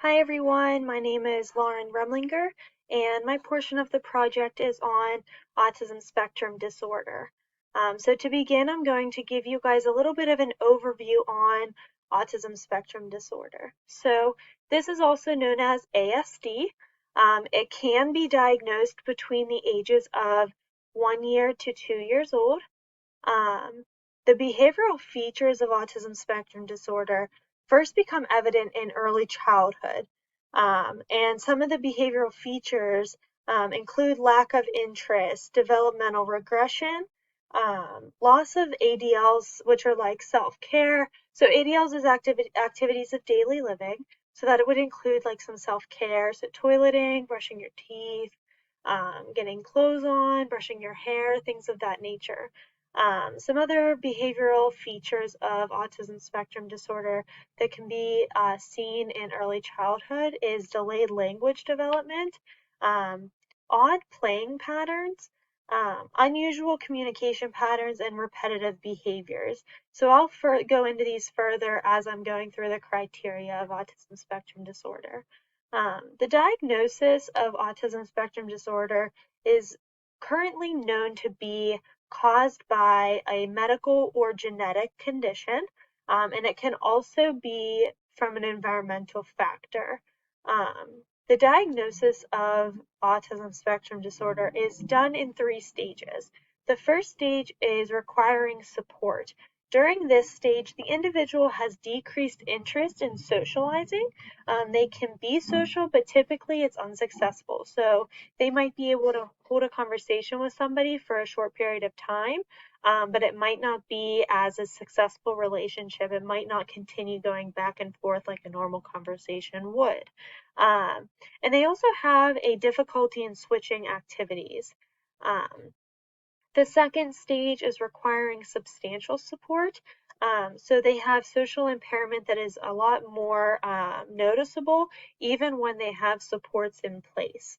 Hi everyone, my name is Lauren Remlinger, and my portion of the project is on autism spectrum disorder. So to begin, I'm going to give you guys a little bit of an overview on autism spectrum disorder. So this is also known as ASD. It can be diagnosed between the ages of 1 year to 2 years old. Um, the behavioral features of autism spectrum disorder first become evident in early childhood. And some of the behavioral features include lack of interest, developmental regression, loss of ADLs, which are like self-care. So ADLs is activities of daily living. So that it would include like some self-care, so toileting, brushing your teeth, getting clothes on, brushing your hair, things of that nature. Some other behavioral features of autism spectrum disorder that can be seen in early childhood is delayed language development, um, odd playing patterns, unusual communication patterns, and repetitive behaviors. So I'll go into these further as I'm going through the criteria of autism spectrum disorder. The diagnosis of autism spectrum disorder is currently known to be caused by a medical or genetic condition, and it can also be from an environmental factor. The diagnosis of autism spectrum disorder is done in 3 stages. The first stage is requiring support. During this stage, the individual has decreased interest in socializing. They can be social, but typically it's unsuccessful. So they might be able to hold a conversation with somebody for a short period of time, but it might not be as a successful relationship. It might not continue going back and forth like a normal conversation would. Um, and they also have a difficulty in switching activities. Um, the second stage is requiring substantial support. So they have social impairment that is a lot more noticeable even when they have supports in place.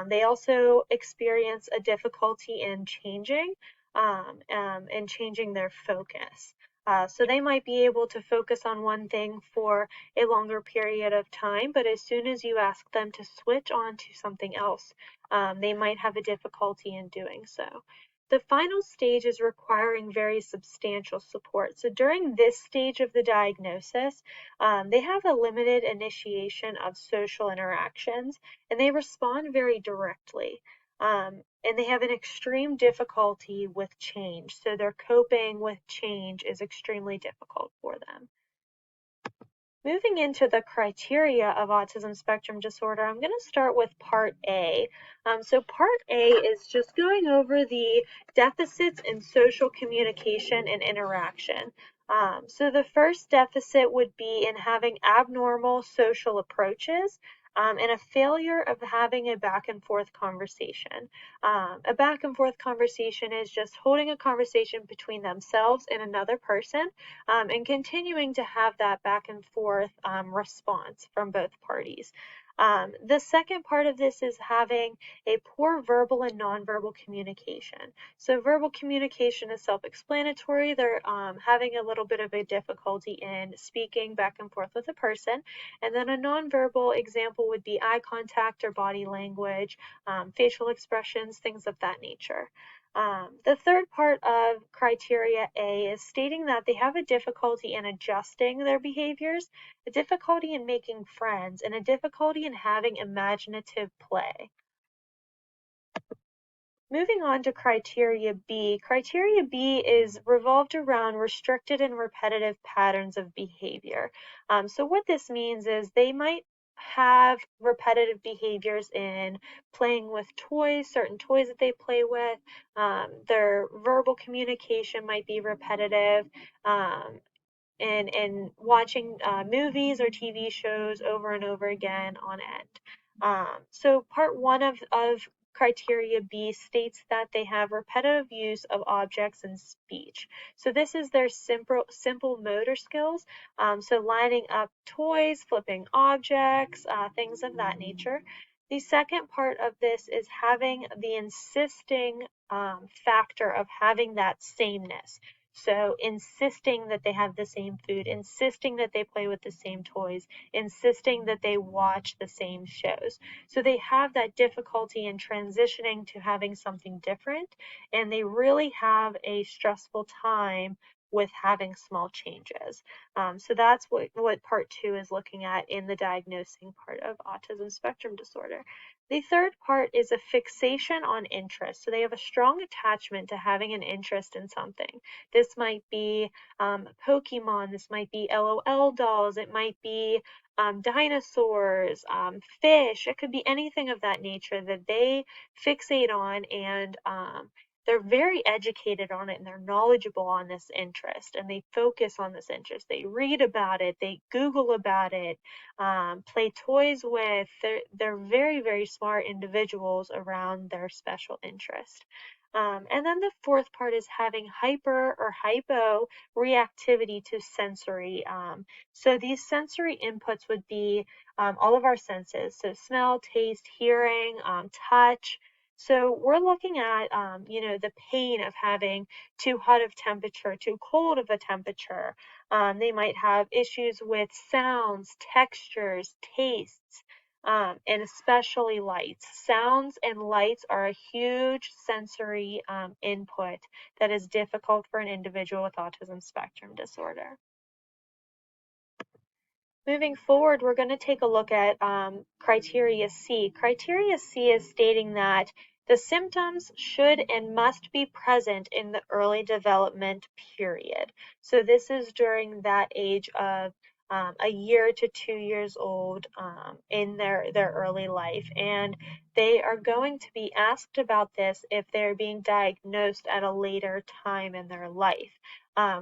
They also experience a difficulty in changing and changing their focus. So they might be able to focus on one thing for a longer period of time, but as soon as you ask them to switch on to something else, they might have a difficulty in doing so. The final stage is requiring very substantial support. So during this stage of the diagnosis, they have a limited initiation of social interactions and they respond very directly. And they have an extreme difficulty with change. So their coping with change is extremely difficult for them. Moving into the criteria of autism spectrum disorder, I'm going to start with Part A. So Part A is just going over the deficits in social communication and interaction. So the first deficit would be in having abnormal social approaches. And a failure of having a back and forth conversation. A back and forth conversation is just holding a conversation between themselves and another person and continuing to have that back and forth response from both parties. The second part of this is having a poor verbal and nonverbal communication. So verbal communication is self-explanatory. They're having a little bit of a difficulty in speaking back and forth with a person. And then a nonverbal example would be eye contact or body language, facial expressions, things of that nature. The third part of criteria A is stating that they have a difficulty in adjusting their behaviors, a difficulty in making friends, and a difficulty in having imaginative play. Moving on to criteria B is revolved around restricted and repetitive patterns of behavior. So what this means is they might have repetitive behaviors in playing with toys, certain toys that they play with. Their verbal communication might be repetitive. And watching movies or TV shows over and over again on end. So part one of criteria B states that they have repetitive use of objects and speech. So this is their simple motor skills. So lining up toys, flipping objects, things of that nature. The second part of this is having the insisting factor of having that sameness. So insisting that they have the same food, insisting that they play with the same toys, insisting that they watch the same shows. So they have that difficulty in transitioning to having something different, and they really have a stressful time with having small changes. So that's what part 2 is looking at in the diagnosing part of autism spectrum disorder. The third part is a fixation on interest. So they have a strong attachment to having an interest in something. This might be Pokemon, this might be LOL dolls, it might be dinosaurs, fish, it could be anything of that nature that they fixate on, and they're very educated on it, and they're knowledgeable on this interest, and they focus on this interest. They read about it, they Google about it, play toys with. They're very, very smart individuals around their special interest. And then the fourth part is having hyper or hypo reactivity to sensory. So these sensory inputs would be all of our senses, so smell, taste, hearing, touch. So we're looking at, the pain of having too hot of temperature, too cold of a temperature. They might have issues with sounds, textures, tastes, and especially lights. Sounds and lights are a huge sensory input that is difficult for an individual with autism spectrum disorder. Moving forward, we're going to take a look at criteria C. Criteria C is stating that the symptoms should and must be present in the early development period. So this is during that age of a year to 2 years old in their early life. And they are going to be asked about this if they're being diagnosed at a later time in their life.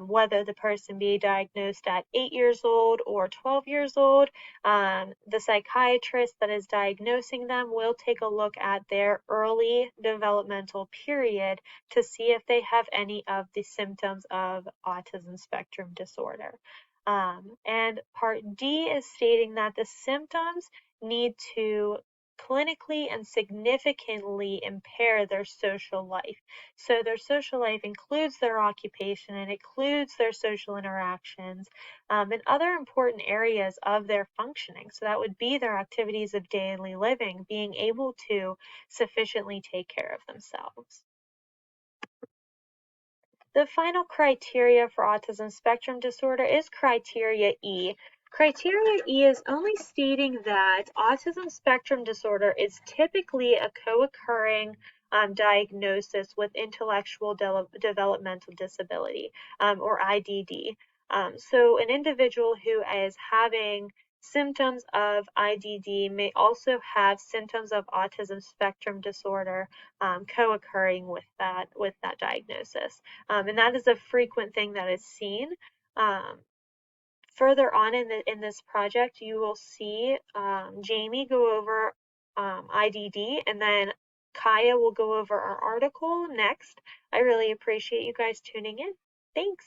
Whether the person be diagnosed at 8 years old or 12 years old, the psychiatrist that is diagnosing them will take a look at their early developmental period to see if they have any of the symptoms of autism spectrum disorder. And part D is stating that the symptoms need to clinically and significantly impair their social life. So their social life includes their occupation and includes their social interactions and other important areas of their functioning. So that would be their activities of daily living, being able to sufficiently take care of themselves. The final criteria for autism spectrum disorder is criteria E. Criteria E is only stating that autism spectrum disorder is typically a co-occurring diagnosis with intellectual developmental disability, or IDD. So an individual who is having symptoms of IDD may also have symptoms of autism spectrum disorder co-occurring with that diagnosis. And that is a frequent thing that is seen. Further on in this project, you will see Jamie go over IDD, and then Kaya will go over our article next. I really appreciate you guys tuning in. Thanks.